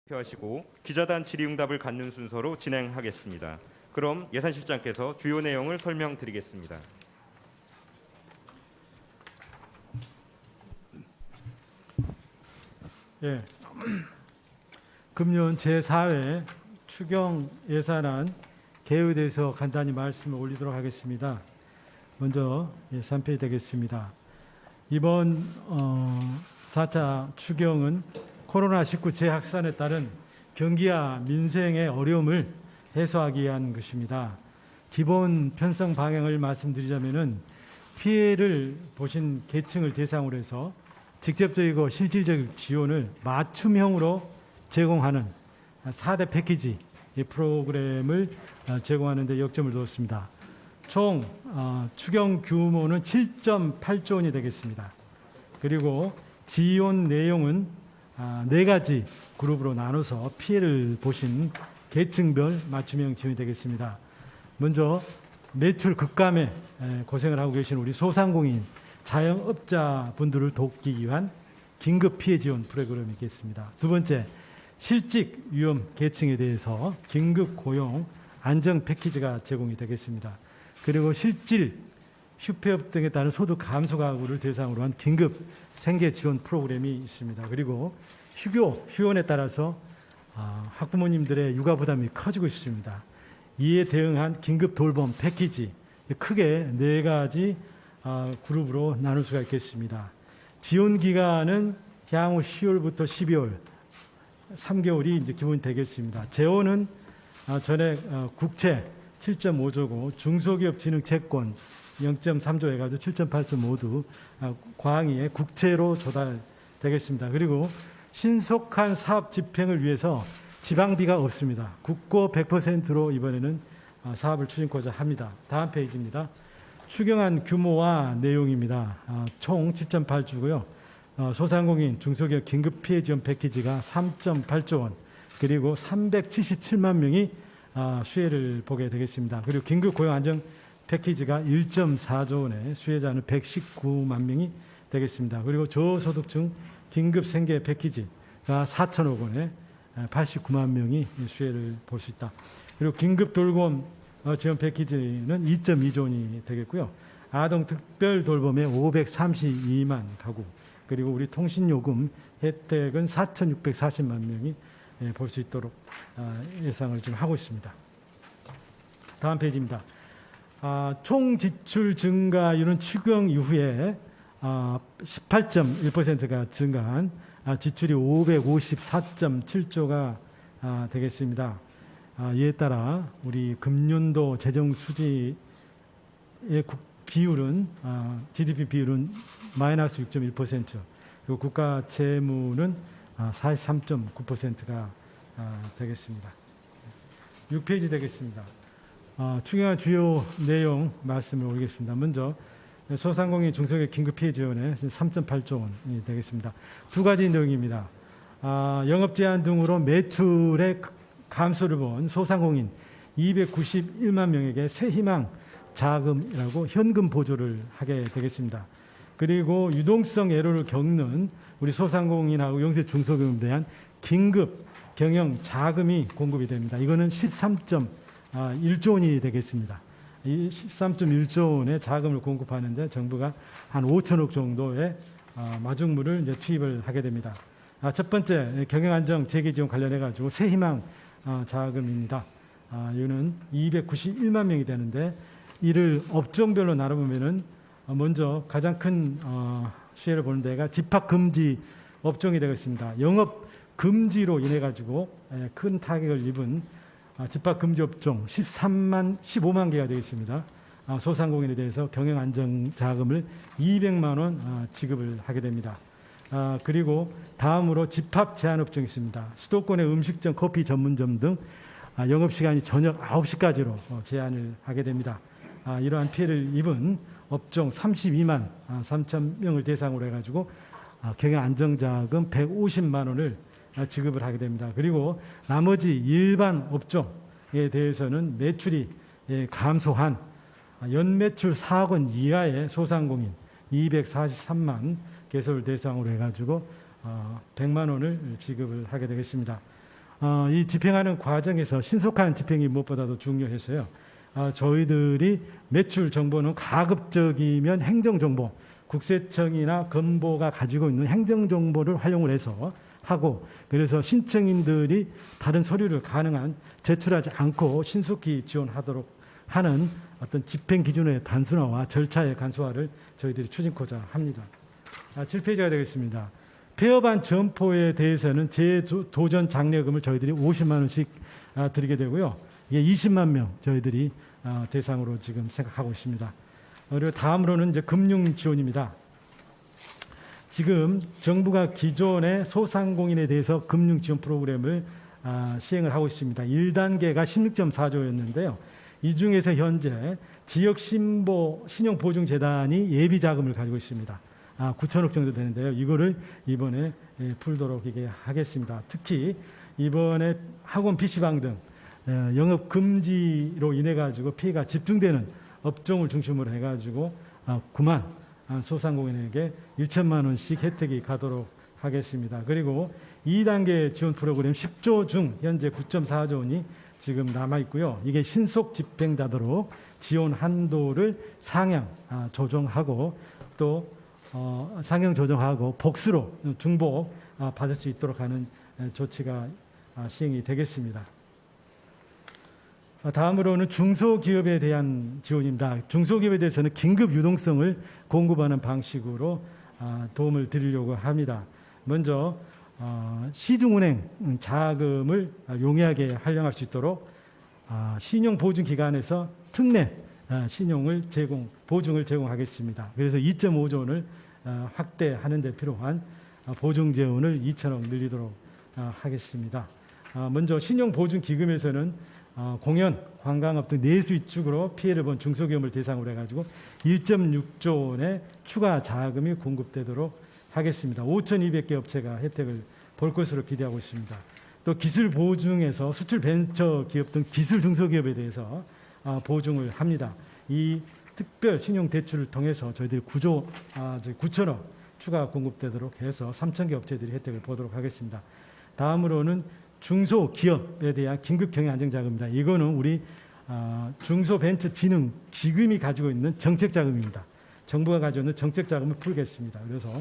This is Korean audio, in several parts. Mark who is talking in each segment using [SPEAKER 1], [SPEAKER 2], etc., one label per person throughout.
[SPEAKER 1] 발표하시고 기자단 질의응답을 갖는 순서로 진행하겠습니다. 그럼 예산실장께서 주요 내용을 설명드리겠습니다.
[SPEAKER 2] 예, 금년 제4회 추경 예산안 개요에 대해서 간단히 말씀을 올리도록 하겠습니다. 먼저 3페이지 되겠습니다. 이번 4차 추경은 코로나19 재확산에 따른 경기와 민생의 어려움을 해소하기 위한 것입니다. 기본 편성 방향을 말씀드리자면은 피해를 보신 계층을 대상으로 해서 직접적이고 실질적 지원을 맞춤형으로 제공하는 4대 패키지 프로그램을 제공하는 데 역점을 두었습니다. 총 추경 규모는 7.8조 원이 되겠습니다. 그리고 지원 내용은 4가지 그룹으로 나눠서 피해를 보신 계층별 맞춤형 지원이 되겠습니다. 먼저 매출 급감에 고생을 하고 계신 우리 소상공인 자영업자분들을 돕기 위한 긴급 피해 지원 프로그램이 있겠습니다. 두 번째, 실직 위험 계층에 대해서 긴급 고용 안정 패키지가 제공이 되겠습니다. 그리고 실질, 휴폐업 등에 따른 소득 감소 가구를 대상으로 한 긴급 생계 지원 프로그램이 있습니다. 그리고 휴원에 따라서 학부모님들의 육아 부담이 커지고 있습니다. 이에 대응한 긴급 돌봄 패키지, 크게 4가지 그룹으로 나눌 수가 있겠습니다. 지원 기간은 향후 10월부터 12월 3개월이 이제 기본이 되겠습니다. 재원은 전액 국채 7.5조고 중소기업 진흥 채권 0.3조 해가지고 7.8조 모두 광의의 국채로 조달되겠습니다. 그리고 신속한 사업 집행을 위해서 지방비가 없습니다. 국고 100%로 이번에는 사업을 추진코자 합니다. 다음 페이지입니다. 추경안 규모와 내용입니다. 총 7.8조고요. 소상공인 중소기업 긴급 피해 지원 패키지가 3.8조 원, 그리고 377만 명이 수혜를 보게 되겠습니다. 그리고 긴급 고용 안정 패키지가 1.4조 원에 수혜자는 119만 명이 되겠습니다. 그리고 저소득층 긴급 생계 패키지가 4천억 원에 89만 명이 수혜를 볼 수 있다. 그리고 긴급 돌봄 지원 패키지는 2.2조 원이 되겠고요. 아동 특별 돌봄에 532만 가구, 그리고 우리 통신요금 혜택은 4,640만 명이 볼 수 있도록 예상을 지금 하고 있습니다. 다음 페이지입니다. 총 지출 증가율은 추경 이후에 18.1%가 증가한 지출이 554.7조가 되겠습니다. 이에 따라 우리 금년도 재정 수지의 비율은 GDP 비율은 마이너스 6.1%, 그리고 국가 채무는 43.9%가 되겠습니다. 6페이지 되겠습니다. 추경안 주요 내용 말씀을 올리겠습니다. 먼저 소상공인 중소기업 긴급 피해 지원에 3.8조 원이 되겠습니다. 2가지 내용입니다. 영업 제한 등으로 매출의 감소를 본 소상공인 291만 명에게 새희망 자금이라고 현금 보조를 하게 되겠습니다. 그리고 유동성 애로를 겪는 우리 소상공인하고 영세 중소기업에 대한 긴급 경영 자금이 공급이 됩니다. 이거는 13.1조 원이 되겠습니다. 이 13.1조 원의 자금을 공급하는데 정부가 한 5천억 정도의 마중물을 이제 투입을 하게 됩니다. 첫 번째, 경영안정 재개지원 관련해 가지고 새희망 자금입니다. 이거는 291만 명이 되는데 이를 업종별로 나눠보면은 먼저 가장 큰 수혜를 보는 데가 집합금지 업종이 되겠습니다. 영업 금지로 인해 가지고 큰 타격을 입은 집합금지 업종 15만 개가 되겠습니다. 소상공인에 대해서 경영안정자금을 200만 원 지급을 하게 됩니다. 그리고 다음으로 집합 제한 업종이 있습니다. 수도권의 음식점, 커피 전문점 등 영업시간이 저녁 9시까지로 제한을 하게 됩니다. 이러한 피해를 입은 업종 32만 3천 명을 대상으로 해가지고 경영안정자금 150만 원을 지급을 하게 됩니다. 그리고 나머지 일반 업종에 대해서는 매출이 감소한 연매출 4억 원 이하의 소상공인 243만 개소를 대상으로 해가지고 100만 원을 지급을 하게 되겠습니다. 이 집행하는 과정에서 신속한 집행이 무엇보다도 중요해서요. 저희들이 매출 정보는 가급적이면 행정정보, 국세청이나 건보가 가지고 있는 행정정보를 활용을 해서 하고, 그래서 신청인들이 다른 서류를 가능한 제출하지 않고 신속히 지원하도록 하는 어떤 집행 기준의 단순화와 절차의 간소화를 저희들이 추진코자 합니다. 7페이지가 되겠습니다. 폐업한 점포에 대해서는 재도전 장려금을 저희들이 50만 원씩 드리게 되고요. 이게 20만 명 저희들이 대상으로 지금 생각하고 있습니다. 그리고 다음으로는 이제 금융 지원입니다. 지금 정부가 기존의 소상공인에 대해서 금융 지원 프로그램을 시행을 하고 있습니다. 1단계가 16.4조였는데요. 이 중에서 현재 지역신용보증재단이 예비자금을 가지고 있습니다. 9천억 정도 되는데요. 이거를 이번에 풀도록 이게 하겠습니다. 특히 이번에 학원 PC방 등 영업 금지로 인해 가지고 피해가 집중되는 업종을 중심으로 해가지고 9만 소상공인에게 1천만 원씩 혜택이 가도록 하겠습니다. 그리고 2단계 지원 프로그램 10조 중 현재 9.4조 원이 지금 남아 있고요. 이게 신속 집행되도록 지원 한도를 상향 조정하고 또 상향 조정하고 복수로 중복 받을 수 있도록 하는 조치가 시행이 되겠습니다. 다음으로는 중소기업에 대한 지원입니다. 중소기업에 대해서는 긴급 유동성을 공급하는 방식으로 도움을 드리려고 합니다. 먼저 시중은행 자금을 용이하게 활용할 수 있도록 신용보증기관에서 특례 신용을 보증을 제공하겠습니다. 그래서 2.5조 원을 확대하는 데 필요한 보증재원을 2천억 늘리도록 하겠습니다. 먼저 신용보증기금에서는 공연, 관광업 등 내수 위축으로 피해를 본 중소기업을 대상으로 해가지고 1.6조 원의 추가 자금이 공급되도록 하겠습니다. 5,200개 업체가 혜택을 볼 것으로 기대하고 있습니다. 또 기술 보증에서 수출 벤처 기업 등 기술 중소기업에 대해서 보증을 합니다. 이 특별 신용 대출을 통해서 저희들이 9천억 추가 공급되도록 해서 3,000개 업체들이 혜택을 보도록 하겠습니다. 다음으로는 중소기업에 대한 긴급 경영 안정자금입니다. 이거는 우리 중소벤처진흥기금이 가지고 있는 정책자금입니다. 정부가 가지고 있는 정책자금을 풀겠습니다. 그래서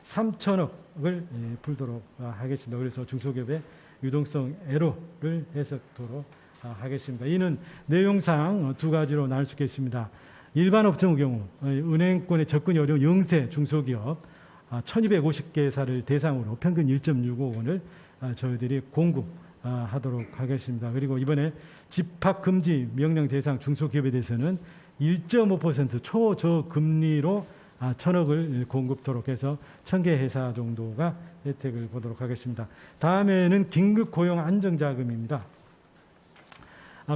[SPEAKER 2] 3천억을 풀도록 하겠습니다. 그래서 중소기업의 유동성 애로를 해석토록 하겠습니다. 이는 내용상 두 가지로 나눌 수 있겠습니다. 일반 업종의 경우 은행권에 접근이 어려운 영세 중소기업 1250개사를 대상으로 평균 1.65억 원을 저희들이 공급하도록 하겠습니다. 그리고 이번에 집합금지 명령 대상 중소기업에 대해서는 1.5% 초저금리로 1,000억을 공급토록 해서 1,000개 회사 정도가 혜택을 보도록 하겠습니다. 다음에는 긴급 고용 안정자금입니다.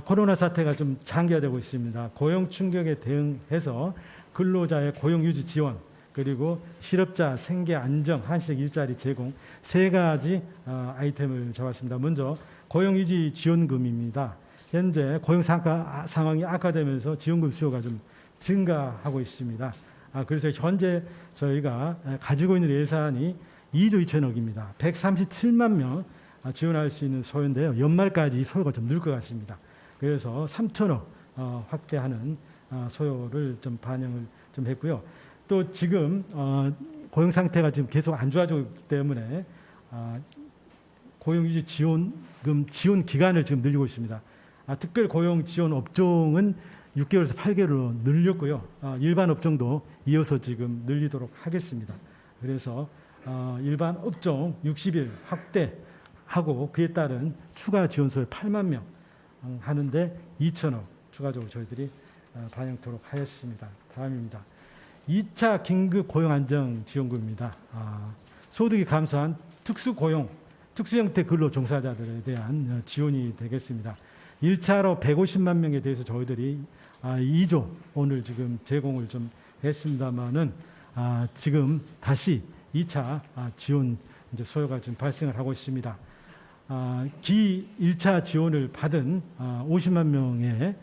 [SPEAKER 2] 코로나 사태가 좀 장기화되고 있습니다. 고용 충격에 대응해서 근로자의 고용 유지 지원, 그리고 실업자 생계 안정, 한시적 일자리 제공 세 가지 아이템을 잡았습니다. 먼저 고용 유지 지원금입니다. 현재 고용 상황이 악화되면서 지원금 수요가 좀 증가하고 있습니다. 그래서 현재 저희가 가지고 있는 예산이 2조 2천억입니다. 137만 명 지원할 수 있는 소요인데요. 연말까지 이 소요가 좀 늘 것 같습니다. 그래서 3천억 확대하는 소요를 좀 반영을 좀 했고요. 또 지금 고용 상태가 지금 계속 안 좋아지기 때문에 고용유지 지원금 지원 기간을 지금 늘리고 있습니다. 특별 고용 지원 업종은 6개월에서 8개월로 늘렸고요. 일반 업종도 이어서 지금 늘리도록 하겠습니다. 그래서 일반 업종 60일 확대하고 그에 따른 추가 지원소에 8만 명 하는데 2천억 추가적으로 저희들이 반영토록 하였습니다. 다음입니다. 2차 긴급 고용 안정 지원금입니다. 소득이 감소한 특수고용, 특수형태 근로 종사자들에 대한 지원이 되겠습니다. 1차로 150만 명에 대해서 저희들이 2조 오늘 지금 제공을 좀 했습니다만은 지금 다시 2차 지원 이제 소요가 좀 발생을 하고 있습니다. 기 1차 지원을 받은 50만 명의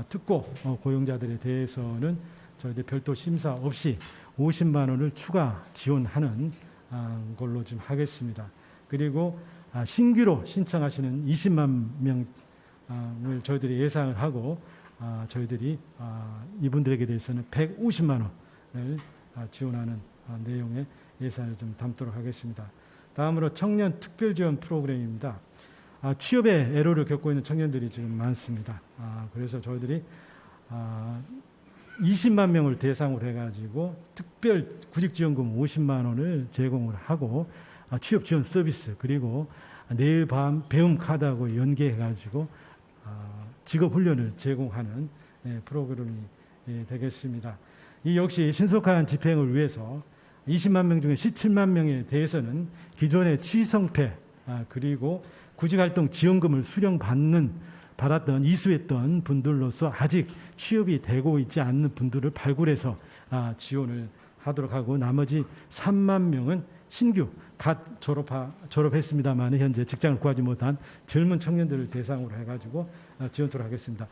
[SPEAKER 2] 특고 고용자들에 대해서는 저희들 별도 심사 없이 50만 원을 추가 지원하는 걸로 좀 하겠습니다. 그리고 신규로 신청하시는 20만 명을 저희들이 예상을 하고 저희들이 이분들에게 대해서는 150만 원을 지원하는 내용의 예산을 좀 담도록 하겠습니다. 다음으로 청년 특별지원 프로그램입니다. 취업의 애로를 겪고 있는 청년들이 지금 많습니다. 그래서 저희들이 20만 명을 대상으로 해가지고 특별 구직지원금 50만 원을 제공을 하고 취업지원 서비스 그리고 내일 밤 배움 카드하고 연계해가지고 직업훈련을 제공하는 프로그램이 되겠습니다. 이 역시 신속한 집행을 위해서 20만 명 중에 17만 명에 대해서는 기존의 취성패 그리고 구직활동 지원금을 받았던 이수했던 분들로서 아직 취업이 되고 있지 않는 분들을 발굴해서 지원을 하도록 하고 나머지 3만 명은 신규 갓 졸업했습니다만 현재 직장을 구하지 못한 젊은 청년들을 대상으로 해가지고 지원토록 하겠습니다.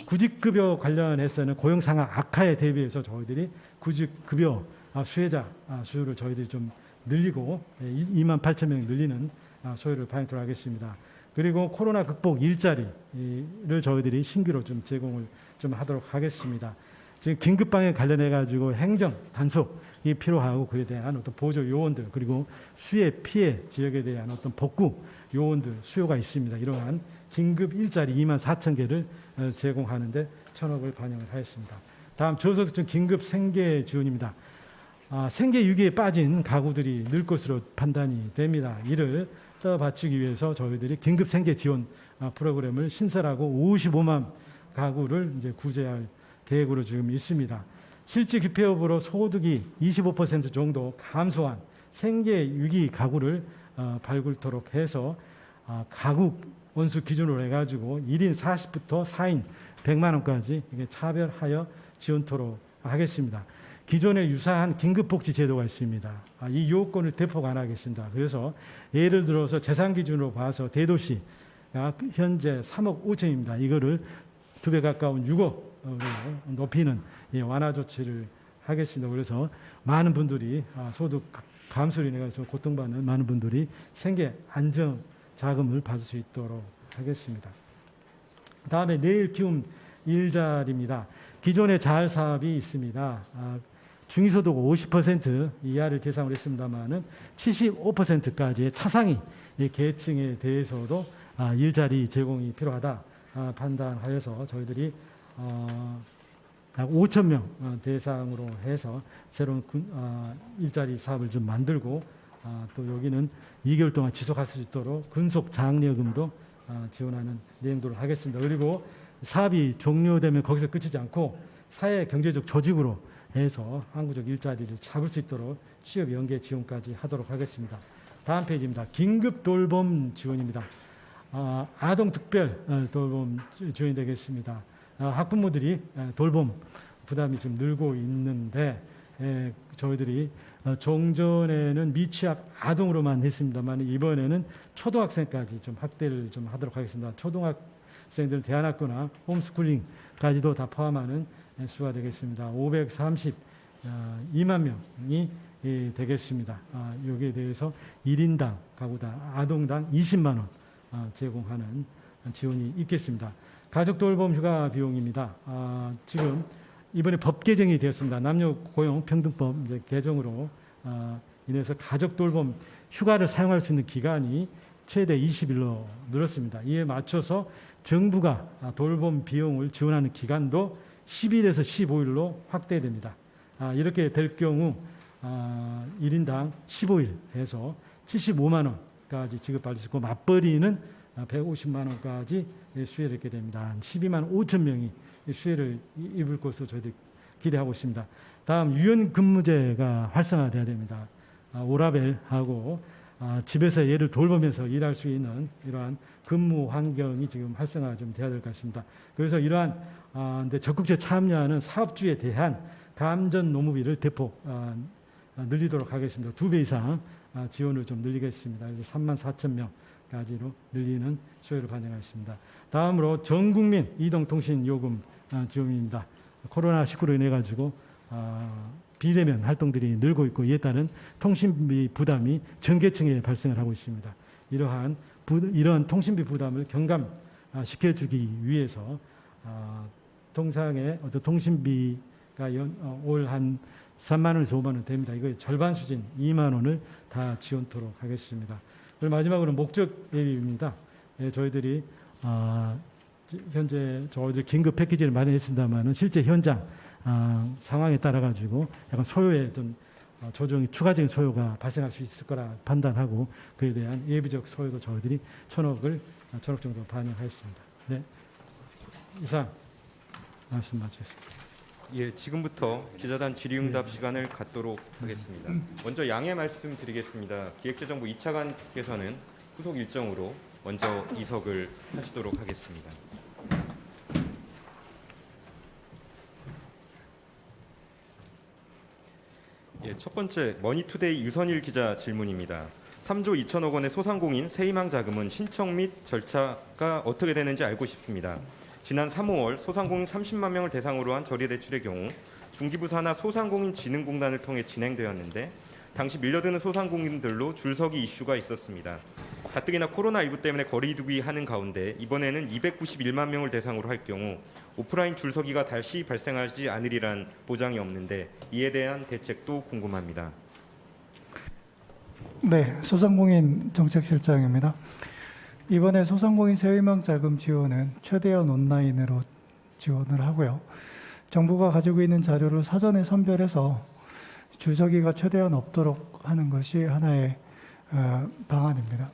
[SPEAKER 2] 구직급여 관련해서는 고용상황 악화에 대비해서 저희들이 구직급여 수혜자 수요를 저희들이 좀 늘리고 2만 8천 명 늘리는 소요를 반영토록 하겠습니다. 그리고 코로나 극복 일자리를 저희들이 신규로 좀 제공을 좀 하도록 하겠습니다. 지금 긴급방에 관련해 가지고 행정 단속이 필요하고 그에 대한 어떤 보조 요원들 그리고 수해 피해 지역에 대한 어떤 복구 요원들 수요가 있습니다. 이러한 긴급 일자리 2만 4천 개를 제공하는데 1,000억을 반영을 하였습니다. 다음 저소득층 긴급 생계 지원입니다. 생계 위기에 빠진 가구들이 늘 것으로 판단이 됩니다. 이를 떠받치기 위해서 저희들이 긴급 생계 지원 프로그램을 신설하고 55만 가구를 이제 구제할 계획으로 지금 있습니다. 실제 기폐업으로 소득이 25% 정도 감소한 생계 위기 가구를 발굴토록 해서 가구 원수 기준으로 해가지고 1인 40부터 4인 100만 원까지 차별하여 지원토록 하겠습니다. 기존에 유사한 긴급복지 제도가 있습니다. 이 요건을 대폭 완화하겠습니다. 그래서 예를 들어서 재산 기준으로 봐서 대도시 현재 3억 5천입니다. 이거를 2배 가까운 6억으로 높이는 완화 조치를 하겠습니다. 그래서 많은 분들이 소득 감소로 인해서 고통받는 많은 분들이 생계 안정 자금을 받을 수 있도록 하겠습니다. 다음에 내일 키움 일자리입니다. 기존의 자활 사업이 있습니다. 중위소득 50% 이하를 대상으로 했습니다만은 75%까지의 차상위 계층에 대해서도 일자리 제공이 필요하다 판단하여서 저희들이 5천 명 대상으로 해서 새로운 일자리 사업을 좀 만들고 또 여기는 2개월 동안 지속할 수 있도록 근속 장려금도 지원하는 내용들을 하겠습니다. 그리고 사업이 종료되면 거기서 끝이지 않고 사회 경제적 조직으로 해서 항구적 일자리를 잡을 수 있도록 취업 연계 지원까지 하도록 하겠습니다. 다음 페이지입니다. 긴급 돌봄 지원입니다. 아동 특별 돌봄 지원이 되겠습니다. 학부모들이 돌봄 부담이 좀 늘고 있는데 저희들이 종전에는 미취학 아동으로만 했습니다만 이번에는 초등학생까지 좀 확대를 좀 하도록 하겠습니다. 초등학생들 대안학교나 홈스쿨링까지도 다 포함하는 수가 되겠습니다. 532만 명이 되겠습니다. 여기에 대해서 1인당 가구당 아동당 20만 원 제공하는 지원이 있겠습니다. 가족 돌봄 휴가 비용입니다. 지금 이번에 법 개정이 되었습니다. 남녀 고용 평등법 개정으로 인해서 가족 돌봄 휴가를 사용할 수 있는 기간이 최대 20일로 늘었습니다. 이에 맞춰서 정부가 돌봄 비용을 지원하는 기간도 10일에서 15일로 확대됩니다. 이렇게 될 경우 1인당 15일 해서 75만 원까지 지급받을 수 있고 맞벌이는 150만 원까지 수혜를 입게 됩니다. 12만 5천 명이 수혜를 입을 것으로 저희들 기대하고 있습니다. 다음 유연근무제가 활성화돼야 됩니다. 오라벨하고 집에서 얘를 돌보면서 일할 수 있는 이러한 근무 환경이 지금 활성화 좀 돼야 될 것 같습니다. 그래서 이러한 적극적 참여하는 사업주에 대한 감전 노무비를 대폭 늘리도록 하겠습니다. 2배 이상 지원을 좀 늘리겠습니다. 그래서 3만 4천 명까지로 늘리는 수혜를 반영하겠습니다. 다음으로 전국민 이동통신 요금 지원입니다. 코로나19로 인해 가지고 비대면 활동들이 늘고 있고 이에 따른 통신비 부담이 전 계층에 발생을 하고 있습니다. 이러한 통신비 부담을 경감시켜주기 위해서 통상의 어떤 통신비가 올 한 3만 원에서 5만 원 됩니다. 이거 절반 수준 2만 원을 다 지원토록 하겠습니다. 그리고 마지막으로 목적 예비입니다. 저희들이 현재 저희들 긴급 패키지를 마련했습니다만은 실제 현장 상황에 따라 가지고 약간 소요의 어떤 조정이 추가적인 소요가 발생할 수 있을 거라 판단하고 그에 대한 예비적 소요도 저희들이 1,000억 정도 반영하였습니다. 네, 이상 말씀 마치겠습니다.
[SPEAKER 1] 예, 지금부터 기자단 질의응답 시간을 갖도록 하겠습니다. 먼저 양해 말씀드리겠습니다. 기획재정부 이차관께서는 후속 일정으로 먼저 이석을 하시도록 하겠습니다. 예, 첫 번째 머니투데이 유선일 기자 질문입니다. 3조 2천억 원의 소상공인 세희망 자금은 신청 및 절차가 어떻게 되는지 알고 싶습니다. 지난 3, 5월 소상공인 30만 명을 대상으로 한 저리대출의 경우 중기부 산하 소상공인진흥공단을 통해 진행되었는데 당시 밀려드는 소상공인들로 줄서기 이슈가 있었습니다. 가뜩이나 코로나19 때문에 거리두기 하는 가운데 이번에는 291만 명을 대상으로 할 경우 오프라인 줄서기가 다시 발생하지 않으리란 보장이 없는데 이에 대한 대책도 궁금합니다.
[SPEAKER 3] 네, 소상공인 정책실장입니다. 이번에 소상공인 세희망 자금 지원은 최대한 온라인으로 지원을 하고요. 정부가 가지고 있는 자료를 사전에 선별해서 줄서기가 최대한 없도록 하는 것이 하나의 방안입니다.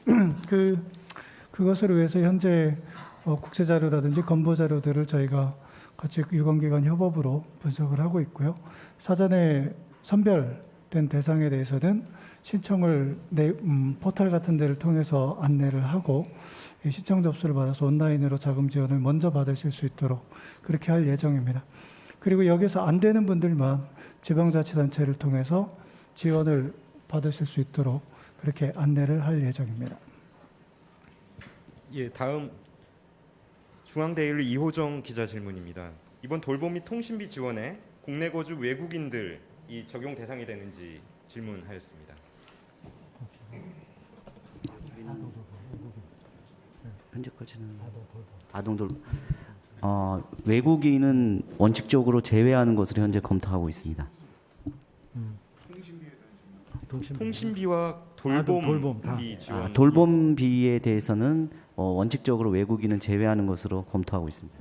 [SPEAKER 3] 그것을 위해서 현재 국세자료라든지 건보자료들을 저희가 같이 유관기관 협업으로 분석을 하고 있고요. 사전에 선별된 대상에 대해서는 신청을 포털 같은 데를 통해서 안내를 하고 신청 접수를 받아서 온라인으로 자금 지원을 먼저 받으실 수 있도록 그렇게 할 예정입니다. 그리고 여기서 안 되는 분들만 지방자치단체를 통해서 지원을 받으실 수 있도록 그렇게 안내를 할 예정입니다.
[SPEAKER 1] 예, 다음 중앙데일리 이호정 기자 질문입니다. 이번 돌봄 및 통신비 지원에 국내 거주 외국인들이 적용 대상이 되는지 질문하였습니다.
[SPEAKER 4] 현재까지는 외국인은 원칙적으로 제외하는 것으로 현재 검토하고 있습니다.
[SPEAKER 1] 통신비와 돌봄비 지원.
[SPEAKER 4] 돌봄비에 대해서는 원칙적으로 외국인은 제외하는 것으로 검토하고 있습니다.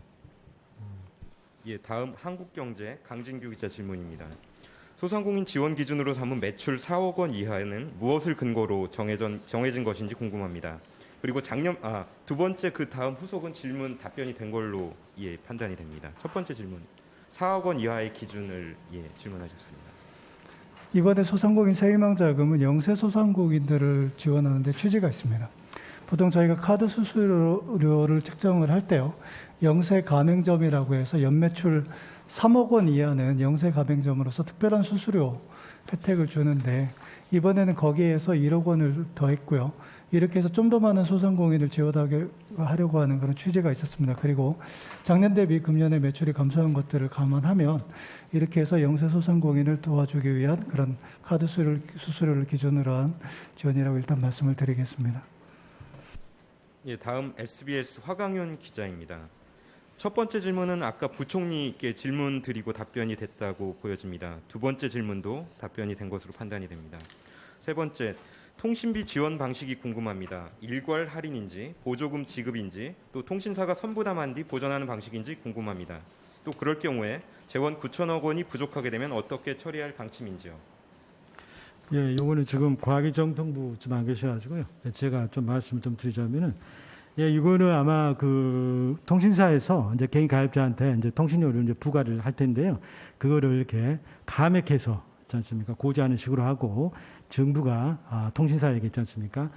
[SPEAKER 1] 예, 다음 한국경제 강진규 기자 질문입니다. 소상공인 지원 기준으로 삼은 매출 4억 원 이하에는 무엇을 근거로 정해진 것인지 궁금합니다. 그리고 두 번째 그 다음 후속은 질문 답변이 된 걸로 판단이 됩니다. 첫 번째 질문 4억 원 이하의 기준을 질문하셨습니다.
[SPEAKER 3] 이번에 소상공인 세희망 자금은 영세 소상공인들을 지원하는 데 취지가 있습니다. 보통 저희가 카드 수수료를 책정을 할 때요. 영세 가맹점이라고 해서 연매출 3억 원 이하는 영세 가맹점으로서 특별한 수수료 혜택을 주는데 이번에는 거기에서 1억 원을 더했고요. 이렇게 해서 좀 더 많은 소상공인을 지원하려고 하는 그런 취지가 있었습니다. 그리고 작년 대비 금년에 매출이 감소한 것들을 감안하면 이렇게 해서 영세 소상공인을 도와주기 위한 그런 카드 수수료를 기준으로 한 지원이라고 일단 말씀을 드리겠습니다.
[SPEAKER 1] 예, 다음 SBS 화강윤 기자입니다. 첫 번째 질문은 아까 부총리께 질문 드리고 답변이 됐다고 보여집니다. 두 번째 질문도 답변이 된 것으로 판단이 됩니다. 세 번째, 통신비 지원 방식이 궁금합니다. 일괄 할인인지 보조금 지급인지 또 통신사가 선부담한 뒤 보전하는 방식인지 궁금합니다. 또 그럴 경우에 재원 9천억 원이 부족하게 되면 어떻게 처리할 방침인지요.
[SPEAKER 2] 예, 요거는 지금 과기정통부 좀 안 계셔가지고요. 제가 좀 말씀을 좀 드리자면은, 예, 이거는 아마 그 통신사에서 이제 개인 가입자한테 이제 통신료를 이제 부과를 할 텐데요. 그거를 이렇게 감액해서 있지 않습니까? 고지하는 식으로 하고 정부가 통신사에게 있지 않습니까?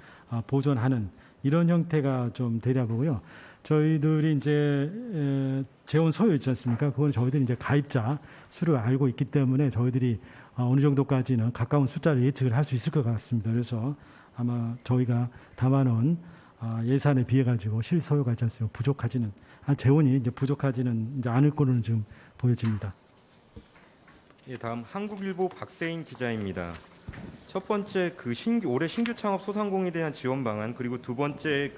[SPEAKER 2] 보존하는 이런 형태가 좀 되려 보고요. 저희들이 이제 재원 소요 있지 않습니까? 그건 저희들이 이제 가입자 수를 알고 있기 때문에 저희들이 어느 정도까지는 가까운 숫자를 예측을 할 수 있을 것 같습니다. 그래서 아마 저희가 담아놓은 예산에 비해 가지고 실소요가 있지 않습니까? 부족하지는 재원이 이제 부족하지는 이제 않을 거로는 지금 보여집니다.
[SPEAKER 1] 예, 다음 한국일보 박세인 기자입니다. 첫 번째 올해 신규 창업 소상공인에 대한 지원 방안, 그리고 두 번째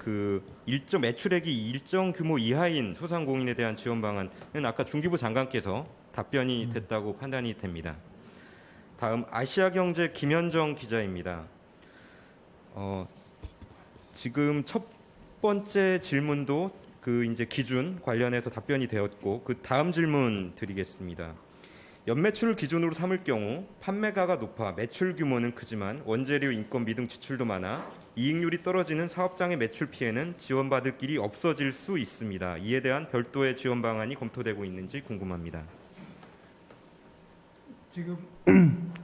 [SPEAKER 1] 일정 매출액이 일정 규모 이하인 소상공인에 대한 지원 방안은 아까 중기부 장관께서 답변이 됐다고 판단이 됩니다. 다음 아시아경제 김현정 기자입니다. 지금 첫 번째 질문도 이제 기준 관련해서 답변이 되었고, 그 다음 질문 드리겠습니다. 연매출을 기준으로 삼을 경우 판매가가 높아 매출 규모는 크지만 원재료, 인건비 등 지출도 많아 이익률이 떨어지는 사업장의 매출 피해는 지원받을 길이 없어질 수 있습니다. 이에 대한 별도의 지원 방안이 검토되고 있는지 궁금합니다.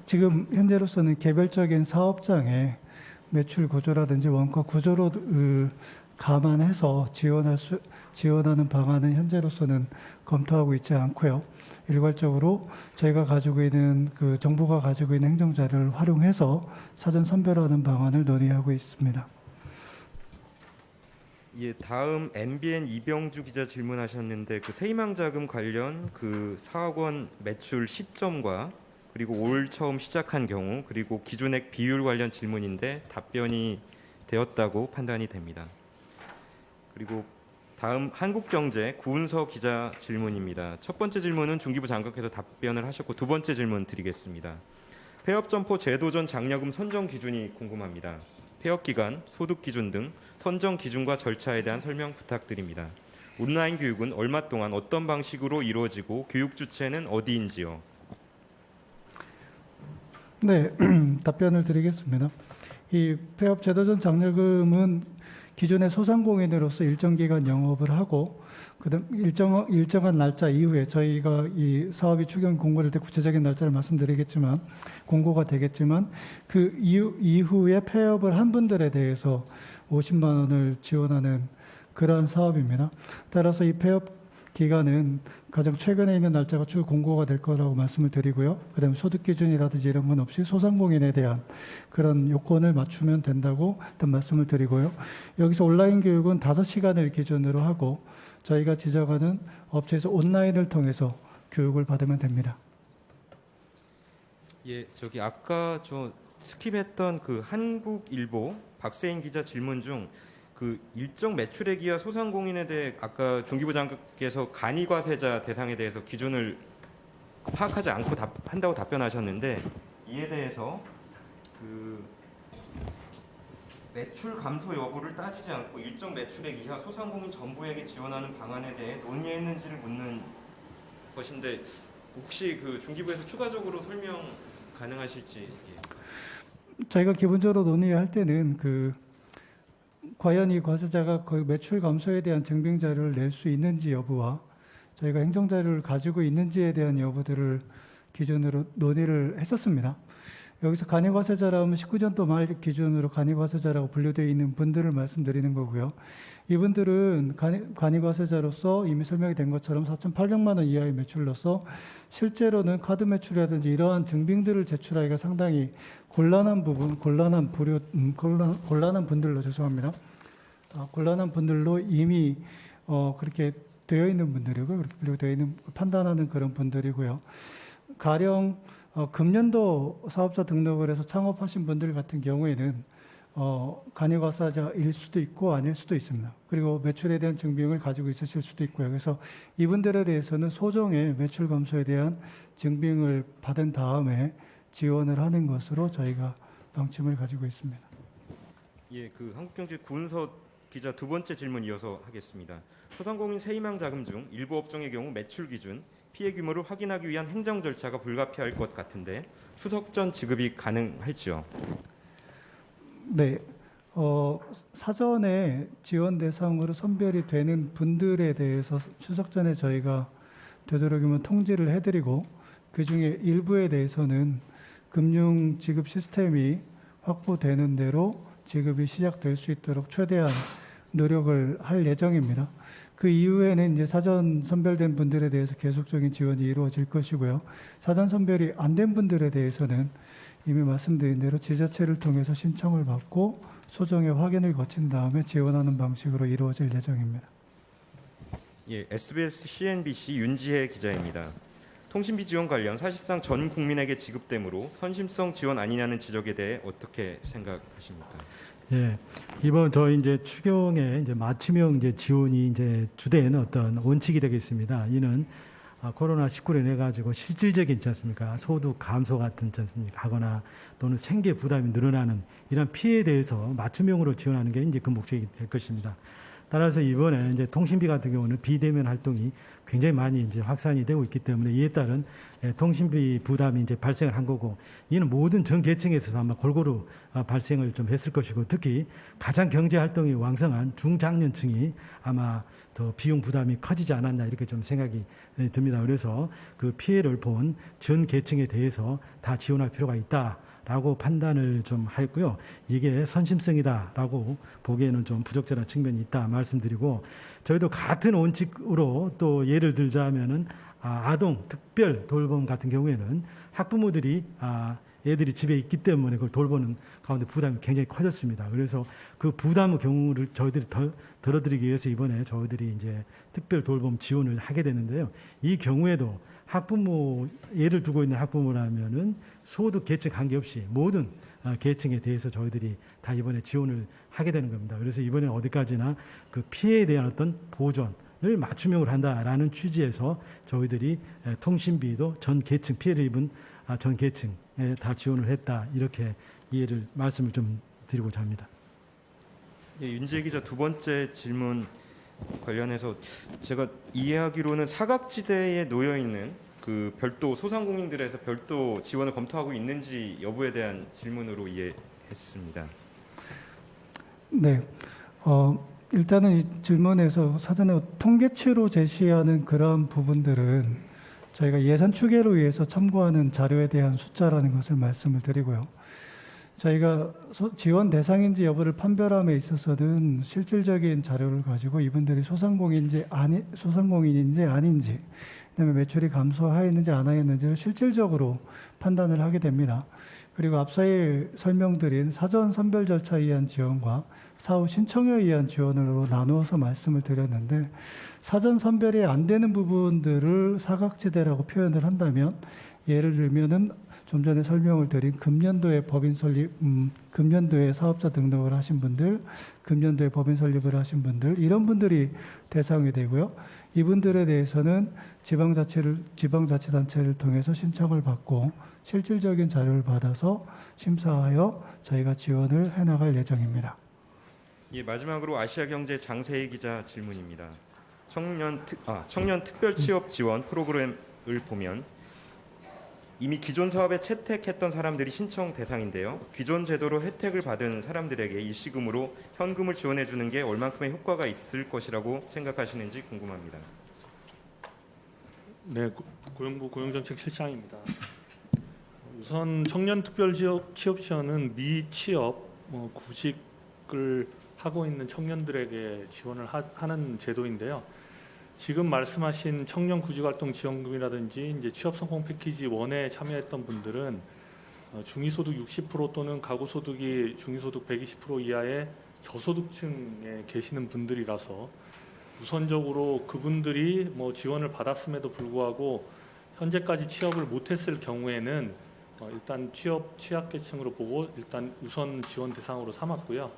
[SPEAKER 3] 지금 현재로서는 개별적인 사업장의 매출 구조라든지 원가 구조로 감안해서 지원하는 방안은 현재로서는 검토하고 있지 않고요. 일괄적으로 저희가 가지고 있는 정부가 가지고 있는 행정 자료를 활용해서 사전 선별하는 방안을 논의하고 있습니다.
[SPEAKER 1] 예, 다음 MBN 이병주 기자 질문하셨는데 세희망 자금 관련 4억 원 매출 시점과 그리고 올 처음 시작한 경우 그리고 기준액 비율 관련 질문인데 답변이 되었다고 판단이 됩니다. 그리고 다음 한국경제 구은서 기자 질문입니다. 첫 번째 질문은 중기부 장관께서 답변을 하셨고 두 번째 질문 드리겠습니다. 폐업점포 제도전 장려금 선정 기준이 궁금합니다. 폐업기간, 소득기준 등 선정 기준과 절차에 대한 설명 부탁드립니다. 온라인 교육은 얼마 동안 어떤 방식으로 이루어지고 교육 주체는 어디인지요?
[SPEAKER 3] 네, 답변을 드리겠습니다. 이 폐업 제도전 장려금은 기존의 소상공인으로서 일정 기간 영업을 하고 그다음 일정한 날짜 이후에 저희가 이 사업이 추경 공고될 때 구체적인 날짜를 말씀드리겠지만 공고가 되겠지만 그 이후에 폐업을 한 분들에 대해서 50만 원을 지원하는 그러한 사업입니다. 따라서 이 폐업 기간은 가장 최근에 있는 날짜가 쭉 공고가 될 거라고 말씀을 드리고요. 그다음에 소득 기준이라든지 이런 건 없이 소상공인에 대한 그런 요건을 맞추면 된다고 일단 말씀을 드리고요. 여기서 온라인 교육은 5시간을 기준으로 하고 저희가 지정하는 업체에서 온라인을 통해서 교육을 받으면 됩니다.
[SPEAKER 1] 예, 아까 스킵했던 한국일보 박세인 기자 질문 중 일정 매출액 이하 소상공인에 대해 아까 중기부 장관께서 간이과세자 대상에 대해서 기준을 파악하지 않고 한다고 답변하셨는데 이에 대해서 매출 감소 여부를 따지지 않고 일정 매출액 이하 소상공인 전부에게 지원하는 방안에 대해 논의했는지를 묻는 것인데 혹시 중기부에서 추가적으로 설명 가능하실지? 예.
[SPEAKER 3] 저희가 기본적으로 논의할 때는 과연 이 과세자가 매출 감소에 대한 증빙 자료를 낼 수 있는지 여부와 저희가 행정 자료를 가지고 있는지에 대한 여부들을 기준으로 논의를 했었습니다. 여기서 간이과세자라면 19년도 말 기준으로 간이과세자라고 분류되어 있는 분들을 말씀드리는 거고요. 이분들은 간이과세자로서 이미 설명이 된 것처럼 4,800만 원 이하의 매출로서 실제로는 카드 매출이라든지 이러한 증빙들을 제출하기가 상당히 곤란한 분들로 죄송합니다. 곤란한 분들로 이미 그렇게 되어 있는 분들이고 그렇게 분류되어 있는 판단하는 그런 분들이고요. 가령 금년도 사업자 등록을 해서 창업하신 분들 같은 경우에는 간이과세자일 수도 있고 아닐 수도 있습니다. 그리고 매출에 대한 증빙을 가지고 있으실 수도 있고요. 그래서 이분들에 대해서는 소정의 매출 감소에 대한 증빙을 받은 다음에 지원을 하는 것으로 저희가 방침을 가지고 있습니다.
[SPEAKER 1] 예, 한국경제 구은서 기자 두 번째 질문 이어서 하겠습니다. 소상공인 세희망 자금 중 일부 업종의 경우 매출 기준, 피해 규모를 확인하기 위한 행정 절차가 불가피할 것 같은데 추석 전 지급이 가능할지요?
[SPEAKER 3] 네, 사전에 지원 대상으로 선별이 되는 분들에 대해서 추석 전에 저희가 되도록이면 통지를 해드리고 그 중에 일부에 대해서는 금융 지급 시스템이 확보되는 대로 지급이 시작될 수 있도록 최대한 노력을 할 예정입니다. 그 이후에는 이제 사전 선별된 분들에 대해서 계속적인 지원이 이루어질 것이고요. 사전 선별이 안 된 분들에 대해서는 이미 말씀드린 대로 지자체를 통해서 신청을 받고 소정의 확인을 거친 다음에 지원하는 방식으로 이루어질 예정입니다.
[SPEAKER 1] 예, SBS CNBC 윤지혜 기자입니다. 통신비 지원 관련 사실상 전 국민에게 지급되므로 선심성 지원 아니냐는 지적에 대해 어떻게 생각하십니까?
[SPEAKER 2] 예, 이번 저희 이제 추경의 이제 맞춤형 이제 지원이 이제 주된 어떤 원칙이 되겠습니다. 이는 코로나 19로 인해 가지고 실질적인 있지 않습니까? 소득 감소 같은 있지 않습니까? 하거나 또는 생계 부담이 늘어나는 이런 피해에 대해서 맞춤형으로 지원하는 게 이제 그 목적이 될 것입니다. 따라서 이번에 이제 통신비 같은 경우는 비대면 활동이 굉장히 많이 이제 확산이 되고 있기 때문에 이에 따른 통신비 부담이 이제 발생을 한 거고, 이는 모든 전 계층에서 아마 골고루 발생을 좀 했을 것이고, 특히 가장 경제 활동이 왕성한 중장년층이 아마 더 비용 부담이 커지지 않았나 이렇게 좀 생각이 듭니다. 그래서 그 피해를 본 전 계층에 대해서 다 지원할 필요가 있다라고 판단을 좀 했고요. 이게 선심성이다라고 보기에는 좀 부적절한 측면이 있다 말씀드리고, 저희도 같은 원칙으로 또 예를 들자면은 아동 특별 돌봄 같은 경우에는 학부모들이 애들이 집에 있기 때문에 그걸 돌보는 가운데 부담이 굉장히 커졌습니다. 그래서 그 부담의 경우를 저희들이 덜어드리기 위해서 이번에 저희들이 이제 특별 돌봄 지원을 하게 되는데요. 이 경우에도 학부모, 예를 두고 있는 학부모라면은 소득 계층 관계없이 모든 계층에 대해서 저희들이 다 이번에 지원을 하게 되는 겁니다. 그래서 이번에 어디까지나 그 피해에 대한 어떤 보전을 맞춤형으로 한다라는 취지에서 저희들이 통신비도 전 계층, 피해를 입은 전 계층에 다 지원을 했다, 이렇게 이해를 말씀을 좀 드리고자 합니다.
[SPEAKER 1] 예, 윤재 기자 두 번째 질문 관련해서 제가 이해하기로는 사각지대에 놓여 있는 그 별도 소상공인들에서 별도 지원을 검토하고 있는지 여부에 대한 질문으로 이해했습니다.
[SPEAKER 3] 네. 일단은 이 질문에서 사전에 통계치로 제시하는 그런 부분들은 저희가 예산 추계를 위해서 참고하는 자료에 대한 숫자라는 것을 말씀을 드리고요. 저희가 지원 대상인지 여부를 판별함에 있어서는 실질적인 자료를 가지고 이분들이 소상공인인지 아닌지, 그다음에 매출이 감소하였는지 안 하였는지를 실질적으로 판단을 하게 됩니다. 그리고 앞서에 설명드린 사전 선별 절차에 의한 지원과 사후 신청에 의한 지원으로 나누어서 말씀을 드렸는데, 사전 선별이 안 되는 부분들을 사각지대라고 표현을 한다면, 예를 들면은 좀 전에 설명을 드린 금년도에 법인 설립, 금년도에 사업자 등록을 하신 분들, 금년도에 법인 설립을 하신 분들, 이런 분들이 대상이 되고요. 이분들에 대해서는 지방자치단체를 통해서 신청을 받고 실질적인 자료를 받아서 심사하여 저희가 지원을 해나갈 예정입니다.
[SPEAKER 1] 예, 마지막으로 아시아경제 장세희 기자 질문입니다. 청년 특별 취업 지원 프로그램을 보면 이미 기존 사업에 채택했던 사람들이 신청 대상인데요. 기존 제도로 혜택을 받은 사람들에게 일시금으로 현금을 지원해 주는 게 얼만큼의 효과가 있을 것이라고 생각하시는지 궁금합니다.
[SPEAKER 5] 네, 고용부 고용정책실장입니다. 우선 청년 특별 취업 지원은 미취업, 구직을 하고 있는 청년들에게 지원을 하는 제도인데요. 지금 말씀하신 청년 구직활동 지원금이라든지 이제 취업 성공 패키지 1에 참여했던 분들은 중위소득 60% 또는 가구소득이 중위소득 120% 이하의 저소득층에 계시는 분들이라서 우선적으로 그분들이 지원을 받았음에도 불구하고 현재까지 취업을 못했을 경우에는 일단 취약계층으로 보고 일단 우선 지원 대상으로 삼았고요.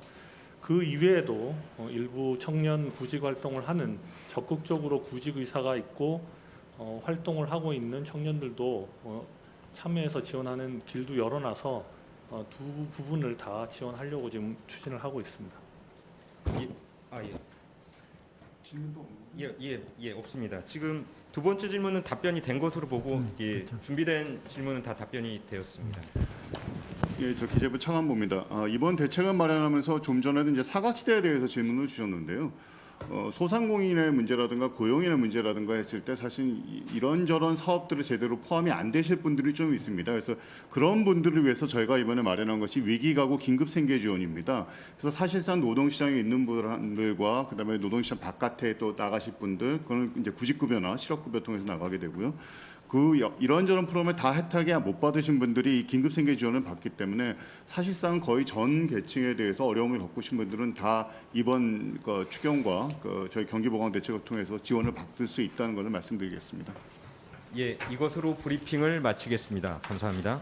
[SPEAKER 5] 그 이외에도 일부 청년 구직 활동을 하는 적극적으로 구직 의사가 있고 활동을 하고 있는 청년들도 참여해서 지원하는 길도 열어놔서 두 부분을 다 지원하려고 지금 추진을 하고 있습니다.
[SPEAKER 1] 질문도 없습니다. 지금 두 번째 질문은 답변이 된 것으로 보고
[SPEAKER 2] 그렇죠.
[SPEAKER 1] 준비된 질문은 다 답변이 되었습니다.
[SPEAKER 6] 예, 저 기재부 창안보입니다. 이번 대책을 마련하면서 좀 전에도 이제 사각지대에 대해서 질문을 주셨는데요. 소상공인의 문제라든가 고용인의 문제라든가 했을 때 사실 이런저런 사업들을 제대로 포함이 안 되실 분들이 좀 있습니다. 그래서 그런 분들을 위해서 저희가 이번에 마련한 것이 위기가구 긴급생계 지원입니다. 그래서 사실상 노동시장에 있는 분들과 그다음에 노동시장 바깥에 또 나가실 분들, 그거는 이제 구직급여나 실업급여 통해서 나가게 되고요. 이런저런 프로그램에 다 혜택이 못 받으신 분들이 이 긴급생계 지원을 받기 때문에 사실상 거의 전 계층에 대해서 어려움을 겪으신 분들은 다 이번 추경과 저희 경기보강 대책을 통해서 지원을 받을 수 있다는 것을 말씀드리겠습니다.
[SPEAKER 1] 예, 이것으로 브리핑을 마치겠습니다. 감사합니다.